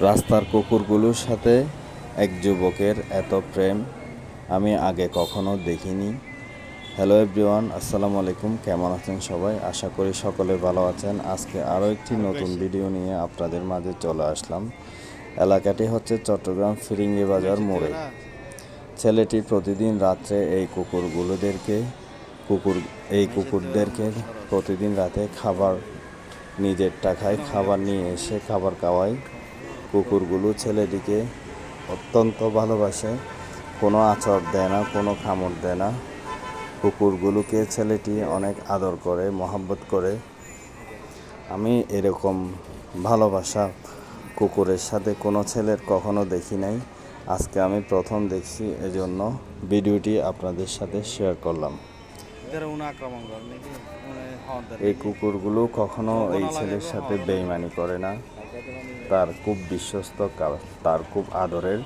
রাস্তার কুকুরগুলোর সাথে এক যুবকের এত প্রেম আমি আগে কখনো দেখিনি। হ্যালো এভরিওয়ান, আসসালামু আলাইকুম। কেমন আছেন সবাই? আশা করি সকলে ভালো আছেন। আজকে আরও একটি নতুন ভিডিও নিয়ে আপনাদের মাঝে চলে আসলাম। এলাকাটি হচ্ছে চট্টগ্রাম ফিরিঙ্গি বাজার মোড়ে। ছেলেটি প্রতিদিন রাত্রে এই কুকুরদেরকে প্রতিদিন রাতে খাবার নিজের টাকায় খাবার নিয়ে এসে খাবার খাওয়ায়। কুকুরগুলো ছেলেটিকে অত্যন্ত ভালোবাসে, কোনো আঁচড় দেয় না, কোনো কামড় দেয় না। কুকুরগুলোকে ছেলেটি অনেক আদর করে, মহব্বত করে। আমি এরকম ভালোবাসা কুকুরের সাথে কোনো ছেলের কখনো দেখি নাই। আজকে আমি প্রথম দেখছি, এজন্য ভিডিওটি আপনাদের সাথে শেয়ার করলাম। এই কুকুরগুলো কখনো এই ছেলের সাথে বেইমানি করে না, তার খুব বিশ্বস্ত, তার খুব আদরের।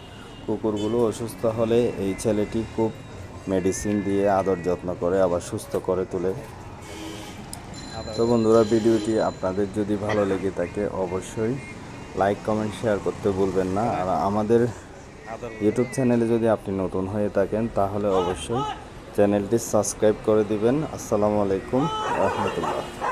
কুকুরগুলো অসুস্থ হলে এই ছেলেটি খুব মেডিসিন দিয়ে আদর যত্ন করে, আবার সুস্থ করে তোলে। তো বন্ধুরা, ভিডিওটি আপনাদের যদি ভালো লেগে থাকে অবশ্যই লাইক, কমেন্ট, শেয়ার করতে ভুলবেন না। আর আমাদের ইউটিউব চ্যানেলে যদি আপনি নতুন হয়ে থাকেন তাহলে অবশ্যই চ্যানেলটি সাবস্ক্রাইব করে দিবেন। আসসালামু আলাইকুম রহমতুল্লাহ।